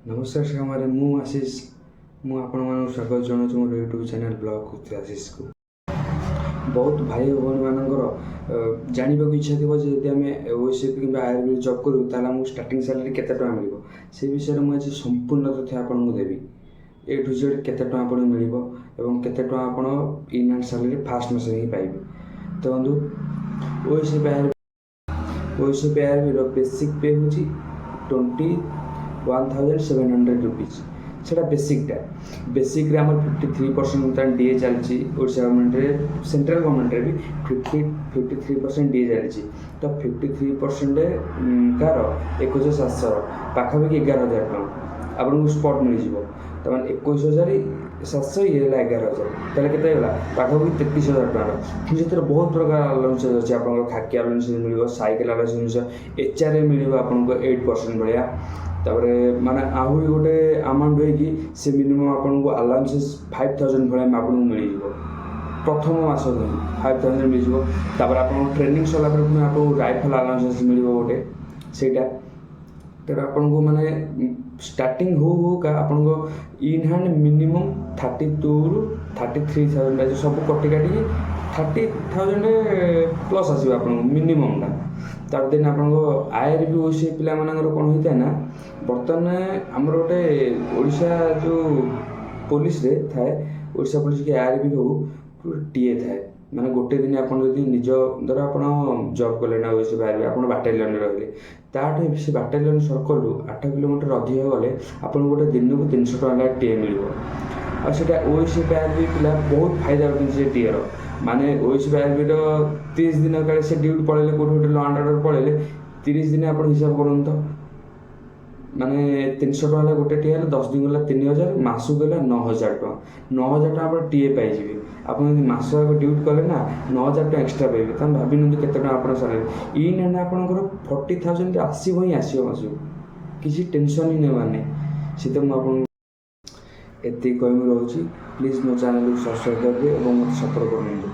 नमस्कार सामने मु आशीष मुझे स्वागत जनाऊँ मोर यूट्यूब चैनल ब्लॉग खुद आशीष को। बहुत भाई भौणी मानकर जानवा इच्छा थी जब आम ओएसएपी कि आयुर्वेदिक जॉब करूँ ताल स्टार्टिंग सैलरी केते टका मिल से विषय में आज संपूर्ण तथ्य आपको देवी ए टू जेड केते टका आपको मिल और केते टका आप इन हैंड सैलरी फास्ट मास ही पाइबे। तो बंधु ओएसएपी आयुर्वेद बेसिक पे हूँ 21,700 रुपीज से बेसिकटा बेसिक आम 53% डीए चलती ओडिशा गवर्नमेंट सेंट्रल गवर्नमेंट भी 53% डीए चलती। तो 53% कार 21,700 पाखापाखि 11,000 टका आपको स्पट मिल तो 21,700 ये 11,000 ताले केते गला पाखापाखि 33,000 टका। जो बहुत प्रकार अलाउंसेस अच्छे आप खाकी अलाउंसेस मिल साइकेल अलाउंसेस एचआरए मिल आपको 8% भाया तापरे माने आहु गोटे अमाउंट है से मिनिमम आपको अलाउंसेस 5,000 भाया आपको मिल प्रथम मास 5,000 मिल आप ट्रेनिंग सरला आपको राइफल अलाउंसेस मिल गोटे सेटा तो आपको माने स्टार्टिंग हो का आपको इन हैंड मिनिमम 32 रु 33,000 सब कटी काटी 30,000 प्लस आसो आप मिनिममटा तार दिन आपको आयर भी ओसी पिला कौन होता है ना बर्तमान आमर गोटे ओडिशा जो पुलिस रे थाए ओडिशा पुलिस के आयर भी हो टीए थाए माने गोटे दिन आप निज धर आप जॉब कले ना ओसी बाहर आप बाटालियन रही ताठे से बाटालियन सर्कल 8 किलोमीटर अधिक गले आपको गोटे दिन को 300 टका टीए मिल आटा ओसी आयर भी पिला बहुत फायदा उठे टीएर माने ओसी आयर 30 दिन काले से ड्यूटी पड़े कौट गोटे लॉ एंड ऑर्डर पड़े 30 दिन आप हिसाब करूँ तो माने 300 टका गोटे टी 10 दिन गला 3,000 मासू गला 9,000 टका 9,000 टका आप टीए पाइबे। आप मास ड्यूटी कले ना 9,000 टका एक्सट्रा पाइबे तुम भाभी नियंतु केते टका आप सालारी इन हैंड आपंकर 40,000 आसो ही आसो मासू किसी टेंशन ही नहीं से तो मुझे एति कही रोचे प्लीज मो चैनल को सब्सक्राइब करेंगे और मत सपोर्ट करेंगे।